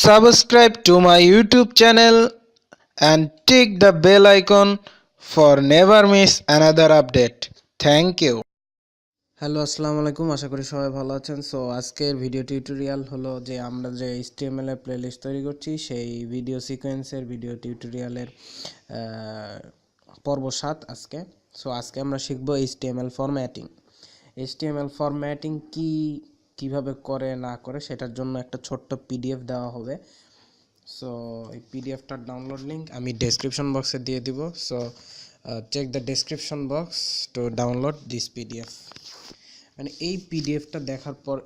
subscribe to my YouTube channel and tick the bell icon for never miss another update. Thank you. Hello আসসালামু আলাইকুম, আশা করি সবাই ভালো আছেন। সো আজকের ভিডিও টিউটোরিয়াল হলো যে আমরা যে HTML এর প্লেলিস্ট তৈরি করছি সেই ভিডিও সিকোয়েন্সের ভিডিও টিউটোরিয়ালের পর্ব 7 আজকে। সো আজকে আমরা শিখব HTML ফরম্যাটিং। HTML ফরম্যাটিং কিভাবে করে না করে সেটার জন্য একটা ছোট্ট পিডিএফ দেওয়া হবে। সো এই পিডিএফটার ডাউনলোড লিঙ্ক আমি ডেসক্রিপশন বক্সে দিয়ে দিব। So check the description box to download this PDF. মানে এই পিডিএফটা দেখার পর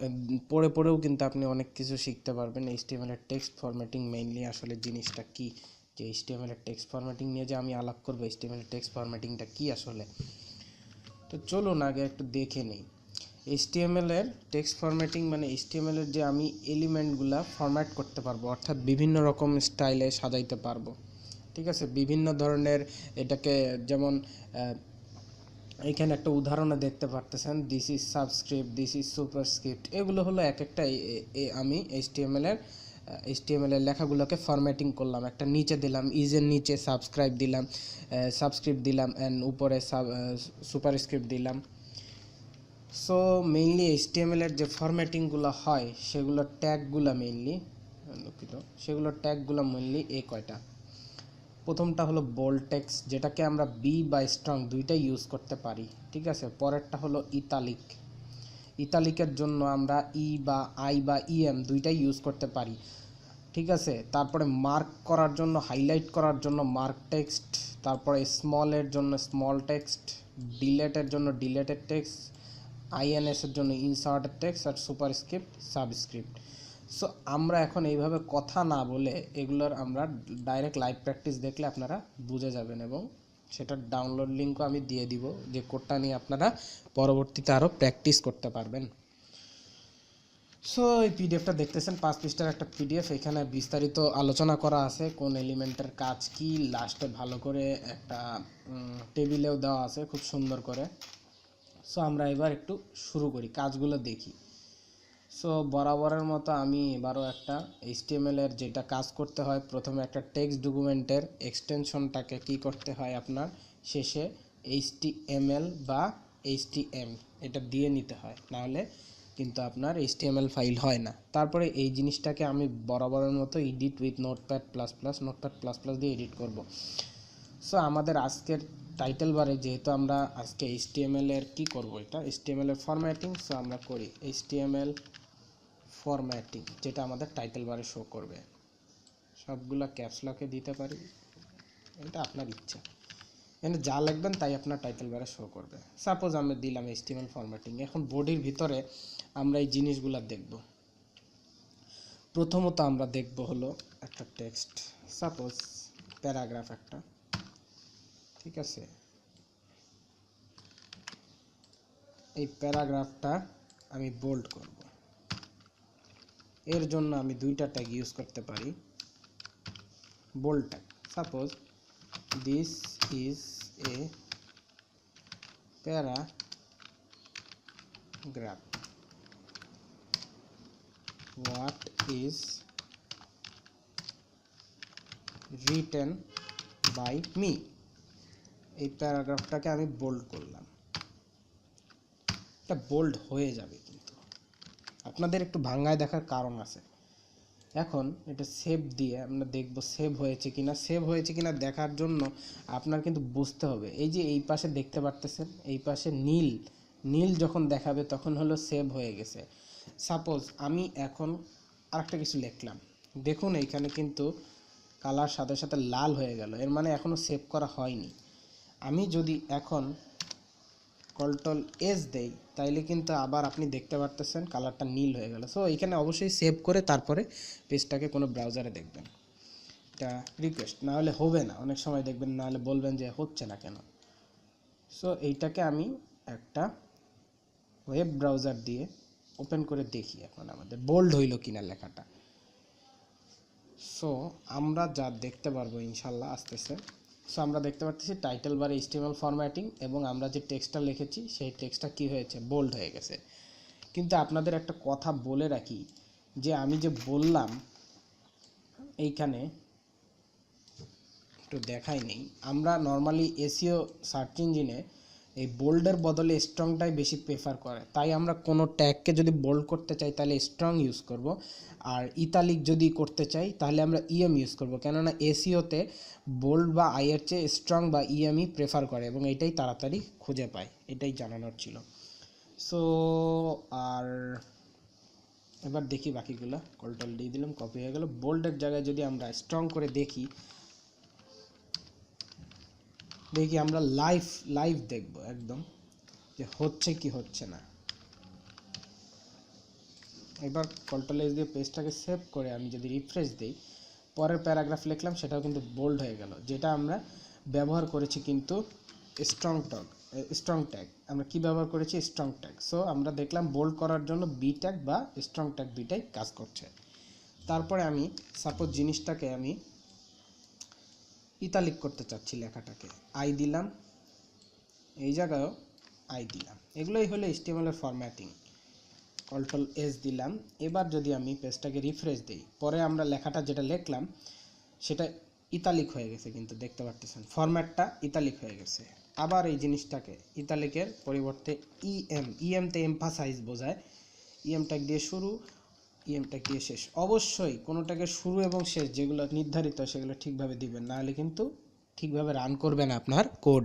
পরেও কিন্তু আপনি অনেক কিছু শিখতে পারবেন। HTML এর টেক্সট ফরম্যাটিং মেইনলি আসলে জিনিসটা কি, যে HTML এর টেক্সট ফরম্যাটিং নিয়ে যে আমি আলাপ করব, HTML এর টেক্সট ফরম্যাটিংটা কি আসলে। তো চলুন আগে একটু দেখে নিই। HTML এর টেক্সট ফরম্যাটিং মানে HTML এর যে আমি এলিমেন্টগুলা ফরম্যাট করতে পারবো, অর্থাৎ বিভিন্ন রকম স্টাইলে সাজাইতে পারবো। ঠিক আছে, বিভিন্ন ধরনের এটাকে, যেমন এখানে একটা উদাহরণে দেখতে পারতেছেন, this is subscript, this is superscript. এগুলো হলো এক একটা আমি HTML এর লেখাগুলোকে ফরম্যাটিং করলাম। একটা নিচে দিলাম, ইজের নিচে সাবস্ক্রাইব দিলাম, সাবস্ক্রিপ্ট দিলাম, অ্যান্ড উপরে সুপারস্ক্রিপ্ট দিলাম। সো মেইনলি HTML এর যে ফরম্যাটিংগুলো হয় সেগুলোর ট্যাগগুলো মেইনলি এই কয়টা। প্রথমটা হলো বোল্ড টেক্সট, যেটাকে আমরা বি বা স্ট্রং দুইটাই ইউজ করতে পারি। ঠিক আছে, পরেরটা হলো ইতালিকের জন্য আমরা ই বা আই বা ইএম দুইটাই ইউজ করতে পারি। ঠিক আছে, তারপরে মার্ক করার জন্য, হাইলাইট করার জন্য মার্ক টেক্সট, তারপরে স্মলের জন্য স্মল টেক্সট, ডিলেটের জন্য ডিলেটেড টেক্সট, INS এর জন্য ইনসার্টেড টেক্সট, আর সুপারস্ক্রিপ্ট সাবস্ক্রিপ্ট। সো আমরা এখন এইভাবে কথা না বলে এগুলোর আমরা ডাইরেক্ট লাইভ প্র্যাকটিস দেখলে আপনারা বুঝে যাবেন, এবং সেটার ডাউনলোড লিঙ্কও আমি দিয়ে দিব, যে কোডটা নিয়ে আপনারা পরবর্তীতে আরও প্র্যাকটিস করতে পারবেন। সো এই পিডিএফটা দেখতেছেন 5 পৃষ্ঠার একটা পিডিএফ। এখানে বিস্তারিত আলোচনা করা আছে কোন এলিমেন্টের কাজ কি, লাস্টে ভালো করে একটা টেবিলেও দেওয়া আছে খুব সুন্দর করে। সো আমরা এবার একটু শুরু করি, কাজগুলো দেখি। সো বরাবরের মতো আমি এবারও একটা HTML এর যেটা কাজ করতে হয়, প্রথমে একটা টেক্সট ডকুমেন্টের এক্সটেনশনটাকে কি করতে হয়, আপনার শেষে HTML বা HTM এটা দিয়ে নিতে হয়, নাহলে কিন্তু আপনার HTML ফাইল হয় না। তারপরে এই জিনিসটাকে আমি বরাবরের মতো edit with notepad plus plus দিয়ে এডিট করব। সো আমাদের আজকের টাইটেল বারে যেহেতু আমরা আজকে HTML এর কি করব, এটা HTML এর ফরম্যাটিং। সো আমরা করি HTML ফরম্যাটিং, যেটা আমাদের টাইটেল বারে শো করবে। সবগুলা ক্যাপস লকে দিতে পারি, এটা আপনার ইচ্ছা, এখানে যা লিখবেন তাই আপনার টাইটেল বারে শো করবে। সাপোজ আমরা দিলাম HTML ফরম্যাটিং। এখন বডির ভিতরে আমরা এই জিনিসগুলা দেখব। প্রথমত আমরা দেখব হলো একটা টেক্সট, সাপোজ প্যারাগ্রাফ একটা। ঠিক আছে, এই প্যারাগ্রাফটা আমি বোল্ড করব। এর জন্য আমি দুইটা ট্যাগ ইউজ করতে পারি। Bold tag, suppose this is a paragraph, what is written by me. এই প্যারাগ্রাফটাকে আমি বোল্ড করলাম, এটা বোল্ড হয়ে যাবে, কিন্তু আপনাদের একটু ভাঙায় দেখার কারণ আছে। এখন এটা সেভ দিয়ে আমরা দেখব সেভ হয়েছে কিনা। সেভ হয়েছে কিনা দেখার জন্য আপনার কিন্তু বুঝতে হবে, এই যে এই পাশে দেখতে পারতেছেন, এই পাশে নীল নীল যখন দেখাবে তখন হলো সেভ হয়ে গেছে। সাপোজ আমি এখন আরেকটা কিছু লিখলাম, দেখুন এইখানে কিন্তু কালার সাথে সাথে লাল হয়ে গেল, এর মানে এখনও সেভ করা হয়নি। আমি যদি এখন Ctrl+S দেই তাইলে কিন্তু আবার আপনি দেখতে পারতেছেন কালারটা নীল হয়ে গেল। সো এখানে অবশ্যই সেভ করে তারপরে পেজটাকে কোনো ব্রাউজারে দেখবেন, এটা রিকোয়েস্ট, না হলে হবে না। অনেক সময় দেখবেন, না হলে বলবেন যে হচ্ছে না কেন। সো এইটাকে আমি একটা ওয়েব ব্রাউজার দিয়ে ওপেন করে দেখি এখন আমাদের বোল্ড হইল কিনা লেখাটা। সো আমরা যা দেখতে পারবো ইনশাল্লাহ আসতেছে। সো আমরা দেখতে পাচ্ছি টাইটেল বারে HTML ফরম্যাটিং, এবং আমরা যে টেক্সটটা লিখেছি সেই টেক্সটটা কি হয়েছে, বোল্ড হয়ে গেছে। কিন্তু আপনাদের একটা কথা বলে রাখি, যে আমি যে বললাম এইখানে একটু দেখাই নেই, আমরা নর্মালি এসইও সার্চ ইঞ্জিনে এই বোল্ডের বদলে স্ট্রংটাই বেশি প্রেফার করে, তাই আমরা কোনো ট্যাগকে যদি বোল্ড করতে চাই তাহলে স্ট্রং ইউজ করব, আর ইতালিক যদি করতে চাই তাহলে আমরা ইএম ইউজ করব, কেননা এসইওতে বোল্ড বা আইয়ের চেয়ে স্ট্রং বা ইএমই প্রেফার করে এবং এটাই তাড়াতাড়ি খুঁজে পায়, এটাই জানানোর ছিল। সো আর এবার দেখি বাকিগুলো, কন্ট্রোল দিয়ে দিলাম, কপি হয়ে গেল। বোল্ডের জায়গায় যদি আমরা স্ট্রং করে দেখি আমরা লাইভ দেখব একদম যে হচ্ছে কি হচ্ছে না। এবার কন্ট্রোল এস দিয়ে পেজটাকে সেভ করে আমি যদি রিফ্রেশ দিই, পরের প্যারাগ্রাফ লিখলাম সেটাও কিন্তু বোল্ড হয়ে গেল, যেটা আমরা ব্যবহার করেছি কিন্তু স্ট্রং ট্যাগ। আমরা কি ব্যবহার করেছি? Strong tag. সো আমরা দেখলাম বোল্ড করার জন্য বি ট্যাগ বা স্ট্রং ট্যাগ দুইটাই কাজ করছে। তারপরে আমি সাপোজ জিনিসটাকে আমি ইতালিক করতে চাচ্ছি, লেখাটাকে আই দিলাম, এই জায়গায়ও আই দিলাম, এগুলোই হলো HTML এর ফরম্যাটিং। কন্ট্রোল এস দিলাম। এবার যদি আমি পেজটাকে রিফ্রেশ দিই, পরে আমরা লেখাটা যেটা লিখলাম সেটা ইতালিক হয়ে গেছে, কিন্তু দেখতে পাচ্ছেন ফরম্যাটটা ইতালিক হয়ে গেছে। আবার এই জিনিসটাকে ইতালিকের পরিবর্তে ইএমতে এমফাসাইজ বোঝায়, ইএম ট্যাগ দিয়ে শুরু, ইএম ট্যাগ দিয়ে শেষ। অবশ্যই কোনোটাকে শুরু এবং শেষ যেগুলো নির্ধারিত সেগুলো ঠিকভাবে দিবেন, নাহলে কিন্তু ঠিকভাবে রান করবে না আপনার কোড।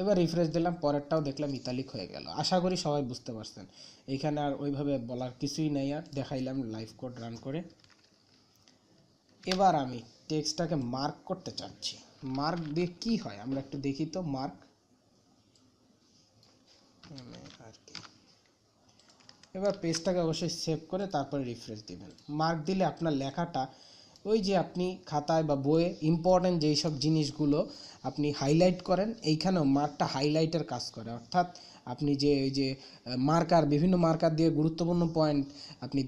এবার রিফ্রেশ দিলাম, পরেরটাও দেখলাম ইতালিক হয়ে গেল। আশা করি সবাই বুঝতে পারছেন, এইখানে আর ওইভাবে বলার কিছুই নেই, আর দেখাইলাম লাইভ কোড রান করে। এবার আমি টেক্সটটাকে মার্ক করতে চাচ্ছি। মার্ক দিয়ে কি হয় আমরা একটু দেখি তো। মার্ক আর কি, এবার পেজটাকে অবশ্যই সেভ করে তারপরে রিফ্রেশ দিবেন। মার্ক দিলে আপনার লেখাটা ওই যে আপনি খাতায় বা বইয়ে ইম্পর্টেন্ট যেই সব জিনিসগুলো আপনি হাইলাইট করেন, এইখানেও মার্কটা হাইলাইটের কাজ করে। অর্থাৎ আপনি যে ওই যে বিভিন্ন মার্কার দিয়ে গুরুত্বপূর্ণ পয়েন্ট আপনি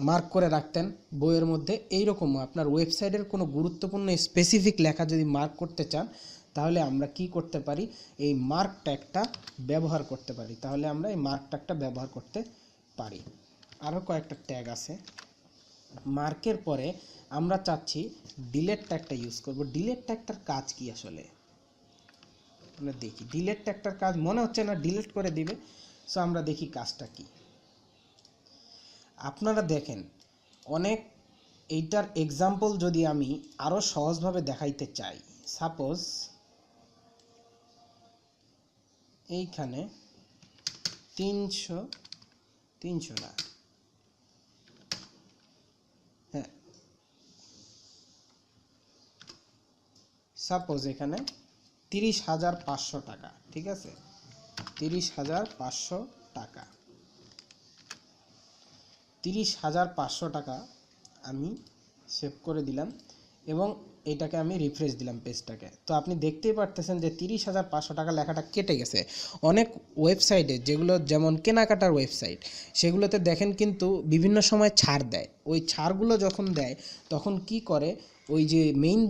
মার্ক করে রাখতেন বইয়ের মধ্যে, এইরকম আপনার ওয়েবসাইটের কোনো গুরুত্বপূর্ণ স্পেসিফিক লেখা যদি মার্ক করতে চান, তাহলে আমরা কি করতে পারি? এই মার্ক ট্যাগটা ব্যবহার করতে পারি। তাহলে আমরা এই মার্ক ট্যাগটা ব্যবহার করতে পারি। আরও কয়েকটা ট্যাগ আছে। মার্কের পরে আমরা চাচ্ছি ডিলেট ট্যাগটা ইউজ করব। ডিলেট ট্যাগটার কাজ কি আসলে আমরা দেখি। ডিলেট ট্যাগটার কাজ মনে হচ্ছে না ডিলিট করে দিবে, সো আমরা দেখি কাজটা কি। আপনারা দেখেন অনেক, এইটার এক্সাম্পল যদি আমি আরও সহজভাবে দেখাইতে চাই, সাপোজ এইখানে 300 না, হ্যাঁ সাপোজ এখানে 30,500 টাকা, ঠিক আছে, 30,500 টাকা, 30,500 টাকা আমি সেভ করে দিলাম এবং এটাকে আমি রিফ্রেশ দিলাম পেজটাকে। তো আপনি দেখতেই পারতেছেন যে 30,500 টাকা লেখাটা কেটে গেছে। অনেক ওয়েবসাইটে যেগুলো যেমন কেনাকাটার ওয়েবসাইট, সেগুলোতে দেখেন কিন্তু বিভিন্ন সময় ছাড় দেয়। ওই ছাড়গুলো যখন দেয় তখন কি করে, ওই যে মেইন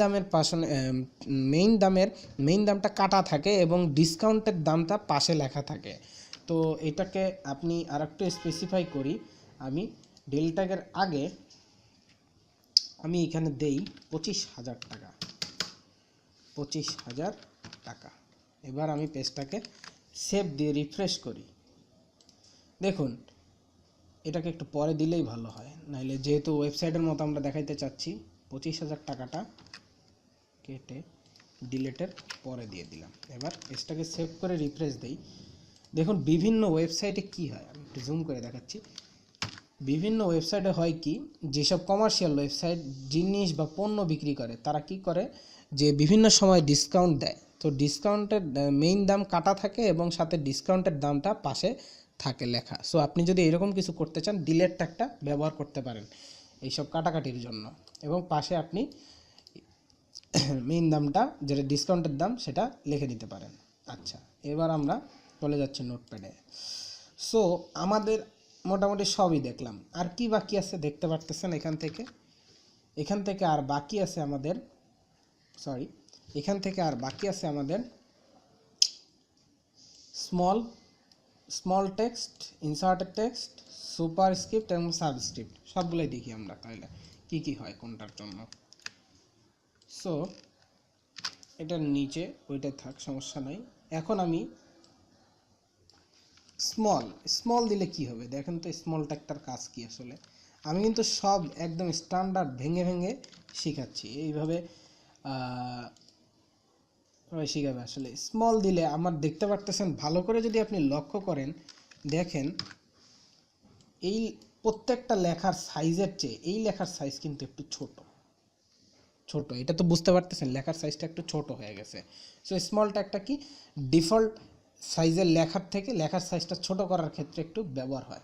দামটা কাটা থাকে এবং ডিসকাউন্টের দামটা পাশে লেখা থাকে। তো এটাকে আপনি আরেকটু স্পেসিফাই করি, আমি ডেল ট্যাগের আগে আমি এখানে দেই 25,000 টাকা, 25,000 টাকা। এবার আমি পেজটাকে সেভ দিয়ে রিফ্রেশ করি। দেখুন এটাকে একটু পরে দিলেই ভালো হয়, নাহলে যেহেতু ওয়েবসাইটের মতো আমরা দেখাইতে চাচ্ছি, 25,000 টাকাটা কেটে ডিলেটের পরে দিয়ে দিলাম। এবার পেজটাকে সেভ করে রিফ্রেশ দেই। দেখুন বিভিন্ন ওয়েবসাইটে কি হয়, আমি একটু জুম করে দেখাচ্ছি। বিভিন্ন ওয়েবসাইটে হয় কি, যেসব কমার্শিয়াল ওয়েবসাইট জিনিস বা পণ্য বিক্রি করে, তারা কি করে যে বিভিন্ন সময় ডিসকাউন্ট দেয়। তো ডিসকাউন্টের মেইন দাম কাটা থাকে এবং সাথে ডিসকাউন্টের দামটা পাশে থাকে লেখা। সো আপনি যদি এরকম কিছু করতে চান, ডিলেট ট্যাগটা ব্যবহার করতে পারেন এইসব কাটাকাটির জন্য, এবং পাশে আপনি মেইন দামটা যেটা ডিসকাউন্টের দাম সেটা লিখে দিতে পারেন। আচ্ছা, এবার আমরা চলে যাচ্ছি নোটপ্যাডে। সো আমাদের মোটামুটি সবই দেখলাম। আর কি বাকি আছে দেখতে পারতেছেন, এখান থেকে আর বাকি আছে আমাদের small text, inserted text, superscript এবং সাবস্ক্রিপ্ট, সবগুলোই দেখি আমরা। তাহলে কি কি হয় কোনটার জন্য। সো এটার নিচে ওইটা থাক, সমস্যা নাই। এখন আমি স্মল দিলে কি হবে দেখেন তো, স্মল ট্যাগটার কাজ কি আসলে। আমি কিন্তু সব একদম স্ট্যান্ডার্ড ভেঙে ভেঙে শেখাচ্ছি, এইভাবে শিখাবে আসলে। স্মল দিলে আমার দেখতে পারতেছেন ভালো করে, যদি আপনি লক্ষ্য করেন দেখেন এই প্রত্যেকটা লেখার সাইজের চেয়ে এই লেখার সাইজ কিন্তু একটু ছোট, এটা তো বুঝতে পারতেছেন, লেখার সাইজটা একটু ছোট হয়ে গেছে। সো স্মল ট্যাগটা কি, ডিফল্ট সাইজের লেখার থেকে লেখার সাইজটা ছোট করার ক্ষেত্রে একটু ব্যবহার হয়।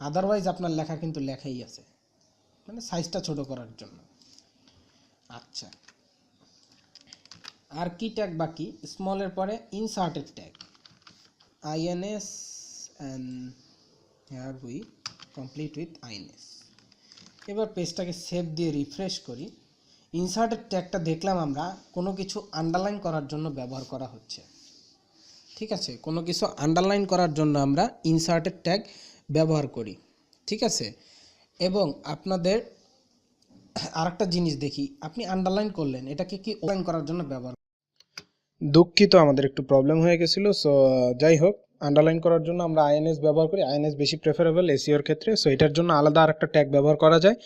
আদারওয়াইজ আপনার লেখা কিন্তু লেখাই আছে, মানে সাইজটা ছোট করার জন্য। আচ্ছা, আর কি ট্যাগ বাকি, স্মলের পরে inserted tag, ins and here we complete with ins। এবার পেজটাকে সেভ দিয়ে রিফ্রেশ করি। ইনসার্টেড ট্যাগটা দেখলাম আমরা কোনো কিছু আন্ডারলাইন করার জন্য ব্যবহার করা হচ্ছে, ঠিক আছে, কোনো কিছু আন্ডারলাইন করার জন্য আমরা ইনসার্টেড ট্যাগ ব্যবহার করি, ঠিক আছে। এবং আপনাদের আরেকটা জিনিস দেখি, আপনি আন্ডারলাইন করলেন, এটাকে কি ওপেন করার জন্য ব্যবহার, দুঃখিত আমাদের একটু প্রবলেম হয়ে গেছিলো। সো যাই হোক, আন্ডারলাইন করার জন্য আমরা আইএনএস ব্যবহার করি, আইএনএস বেশি প্রেফারেবল এসইওর ক্ষেত্রে। সো এটার জন্য আলাদা আরেকটা ট্যাগ ব্যবহার করা যায়,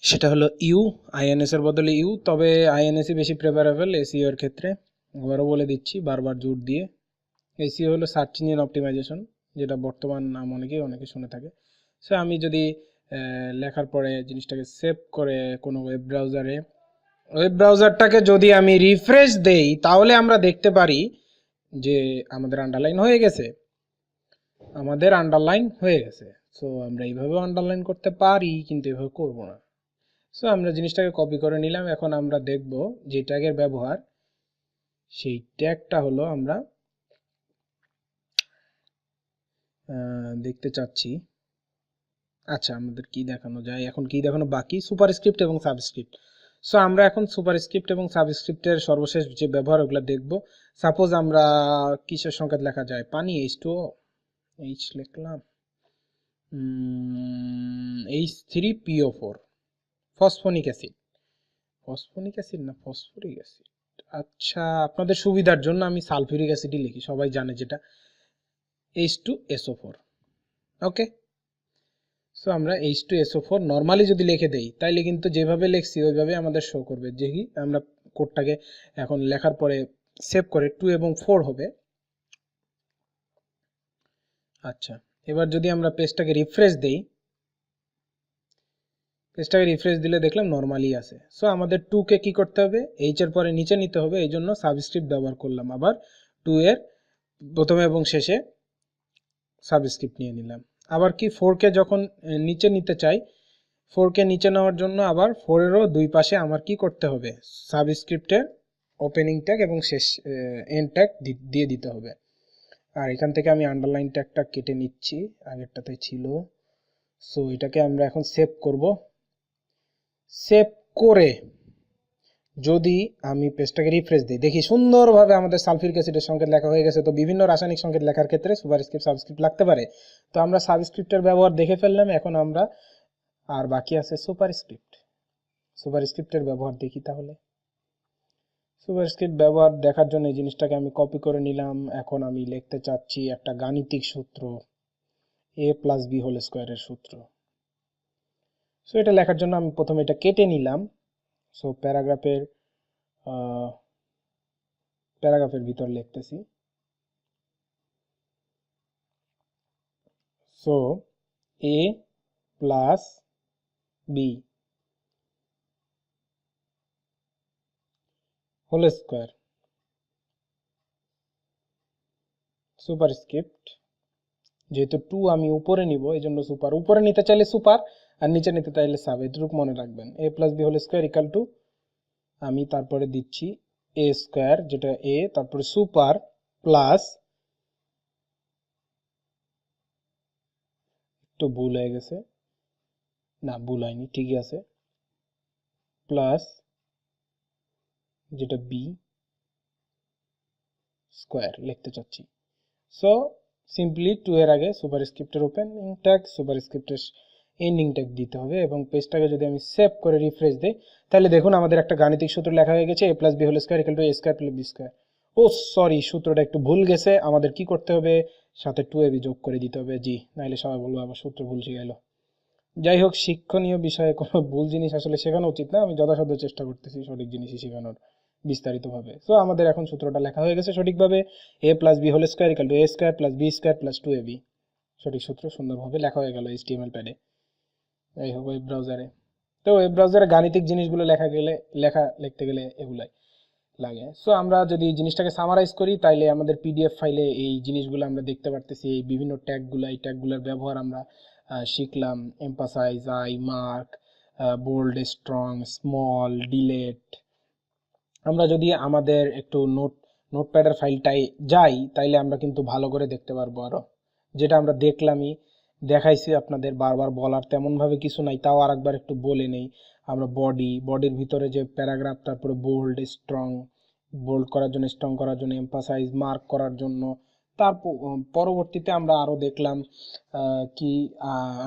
সেটা হলো ইউ, আইএনএস এর বদলে ইউ, তবে আইএনএসই বেশি প্রেফারেবল এসইওর ক্ষেত্রে। আবারও বলে দিচ্ছি বারবার জোর দিয়ে, এসইও হলো সার্চ ইঞ্জিন অপটিমাইজেশন, যেটা বর্তমান নাম অনেকে শুনে থাকে। সো আমি যদি লেখার পরে জিনিসটাকে সেভ করে কোনো ওয়েব ব্রাউজারটাকে যদি আমি রিফ্রেশ দেই, তাহলে আমরা দেখতে পারি যে আমাদের আন্ডারলাইন হয়ে গেছে, সো আমরা এইভাবেও আন্ডারলাইন করতে পারি, কিন্তু এভাবে করব না। সো আমরা জিনিসটাকে কপি করে নিলাম। এখন আমরা দেখব যে ট্যাগের ব্যবহার, সেই ট্যাগটা হলো আমরা দেখতে চাচ্ছি। আচ্ছা, আমাদের কি দেখানো যায়, এখন কি দেখানো বাকি, সুপারস্ক্রিপ্ট এবং সাবস্ক্রিপ্ট। সো আমরা এখন সুপারস্ক্রিপ্ট এবং সাবস্ক্রিপ্টের সর্বশেষ যে ব্যবহার ওগুলো দেখব। সাপোজ আমরা কিসের সংকেত লেখা যায়, পানি, H2O, H লিখলাম, H3PO4, ফসফনিক অ্যাসিড, না ফসফরিক অ্যাসিড। আচ্ছা, আপনাদের সুবিধার জন্য আমি সালফিউরিক অ্যাসিডই লিখি, সবাই জানে যেটা H2SO4। ওকে, সো আমরা H2SO4 নর্মালি যদি লিখে দেই, তাইলে কিন্তু যেভাবে লিখছি ওইভাবে আমাদের শো করবে। যে কি আমরা কোডটাকে এখন লেখার পরে সেভ করে 2 এবং 4 হবে। আচ্ছা, এবার যদি আমরা পেজটাকে রিফ্রেশ দেই, দিলে দেখলাম নর্মালি আছে। সো আমাদের 2 কে কি করতে হবে, এইচ এর পরে নিচে নিতে হবে, এই জন্য সাবস্ক্রিপ্ট ব্যবহার করলাম। আবার 2 এর প্রথমে এবং শেষে সাবস্ক্রিপ্ট নিয়ে নিলাম। আবার কি 4 কে যখন নিচে নিতে চাই, 4 কে নিচে নেওয়ার জন্য আবার 4 এরও দুই পাশে আমার কি করতে হবে, সাবস্ক্রিপ্টের ওপেনিং ট্যাগ এবং শেষ এন্ড ট্যাগ দিয়ে দিতে হবে। আর এখান থেকে আমি আন্ডারলাইন ট্যাগটা কেটে নিচ্ছি, আগেরটাতে ছিল। সো এটাকে আমরা এখন সেভ করব। সেভ করে যদি আমি পেজটাকে রিফ্রেশ দিই, দেখি সুন্দরভাবে আমাদের সালফিউরিক অ্যাসিডের সংকেত লেখা হয়ে গেছে। তো বিভিন্ন রাসায়নিক সংকেত লেখার ক্ষেত্রে সুপারস্ক্রিপ্ট সাবস্ক্রিপ্ট লাগতে পারে। তো আমরা সাবস্ক্রিপ্টের ব্যবহার দেখে ফেললাম, এখন আমরা আর বাকি আছে সুপারস্ক্রিপ্টের ব্যবহার দেখি। তাহলে সুপারস্ক্রিপ্ট ব্যবহার দেখার জন্য এই জিনিসটাকে আমি কপি করে নিলাম। এখন আমি লিখতে চাচ্ছি একটা গাণিতিক সূত্র, a+b² এর সূত্র। সো এটা লেখার জন্য আমি প্রথমে এটা কেটে নিলাম। সো প্যারাগ্রাফের ভিতর লিখতেছি। সো a+b² সুপারস্ক্রিপ্ট, যেহেতু 2 আমি উপরে নিব এই জন্য সুপার, উপরে নিতে চাইলে সুপার আর নিচে নিতে চাইলে সাব, এটুকু মনে রাখবেন। a+b² আমি তারপরে দিচ্ছি a² যেটা a, তারপরে সুপার প্লাস, একটু ভুল হয়ে গেছে, না ভুল হয়নি, ঠিকই আছে, প্লাস যেটা b² লিখতে চাচ্ছি। সো সিম্পলি 2 এর আগে সুপারস্ক্রিপ্টের ওপেনিং ট্যাগ, সুপারস্ক্রিপ্টের এন্ডিং ট্যাগ দিতে হবে এবং পেজটাকে যদি আমি সেভ করে রিফ্রেশ দিই তাহলে দেখুন আমাদের একটা গাণিতিক সূত্র লেখা হয়ে গেছে a + b² = a² + b²। O sorry, সূত্রটা একটু ভুল গেছে, আমাদের কি করতে হবে, সাথে 2ab যোগ করে দিতে হবে। জি, নাইলে সবাই বলবো আবার সূত্র ভুল শিখাইলো। যাই হোক, শিক্ষণীয় বিষয়ে কোনো ভুল জিনিস আসলে শেখানো উচিত না, আমি যথাসাধ্য চেষ্টা করতেছি সঠিক জিনিসই শেখানোর বিস্তারিতভাবে। তো আমাদের এখন সূত্রটা লেখা হয়ে গেছে সঠিকভাবে, a + b² = a² + b² + 2ab। সঠিক সূত্র সুন্দরভাবে লেখা হয়ে গেল HTML প্যাডে। যাই হোক, ওয়েব ব্রাউজারে, তো ওয়েব ব্রাউজারে গাণিতিক জিনিসগুলো লিখতে গেলে এগুলাই লাগে। সো আমরা যদি জিনিসটাকে সামারাইজ করি তাইলে আমাদের পিডিএফ ফাইলে এই জিনিসগুলো আমরা দেখতে পারতেছি, এই বিভিন্ন ট্যাগগুলো, এই ট্যাগগুলোর ব্যবহার আমরা শিখলাম। Emphasize, I, mark, bold, strong, small, delete. আমরা যদি আমাদের একটু নোটপ্যাডের ফাইলটাই যাই তাইলে আমরা কিন্তু ভালো করে দেখতে পারবো। আরও যেটা আমরা দেখলামই, দেখাইছি আপনাদের, বারবার বলার তেমনভাবে কিছু নাই, তাও আরেকবার একটু বলে নেই। আমরা বডির ভিতরে যে প্যারাগ্রাফ, তারপরে বোল্ড, স্ট্রং, বোল্ড করার জন্য, স্ট্রং করার জন্য, এমফাসাইজ, মার্ক করার জন্য। তার পরবর্তীতে আমরা আরও দেখলাম কি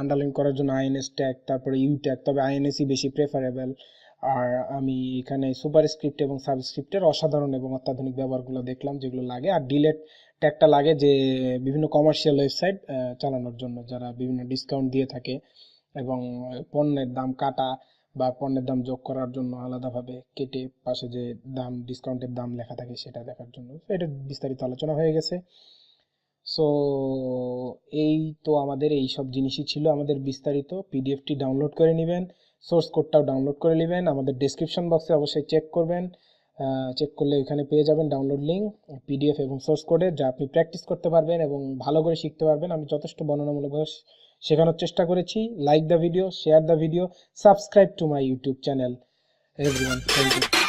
আন্ডারলাইন করার জন্য আইএনএস ট্যাগ, তারপরে ইউ ট্যাগ, তবে আইএনএসই বেশি প্রেফারেবল। আর আমি এখানে সুপারস্ক্রিপ্ট এবং সাবস্ক্রিপ্টের অসাধারণ এবং অত্যাধুনিক ব্যবহারগুলো দেখলাম যেগুলো লাগে। আর ডিলেট ট্যাগটা লাগে যে বিভিন্ন কমার্শিয়াল ওয়েবসাইট চালানোর জন্য, যারা বিভিন্ন ডিসকাউন্ট দিয়ে থাকে এবং পণ্যের দাম কাটা বা পণ্যের দাম যোগ করার জন্য আলাদাভাবে কেটে পাশে যে দাম, ডিসকাউন্টের দাম লেখা থাকে সেটা দেখার জন্য। এটা বিস্তারিত আলোচনা হয়ে গেছে। সো এই তো আমাদের এই সব জিনিসই ছিল আমাদের বিস্তারিত। পিডিএফটি ডাউনলোড করে নেবেন, সোর্স কোডটাও ডাউনলোড করে নেবেন, আমাদের ডেসক্রিপশন বক্সে অবশ্যই চেক করবেন। চেক করলে ওইখানে পেয়ে যাবেন ডাউনলোড লিঙ্ক পিডিএফ এবং সোর্স কোডের, যা আপনি প্র্যাকটিস করতে পারবেন এবং ভালো করে শিখতে পারবেন। আমি যথেষ্ট বর্ণনামূলকভাবে শেখানোর চেষ্টা করেছি। Like the video, share the video, subscribe to my YouTube channel everyone. Thank you.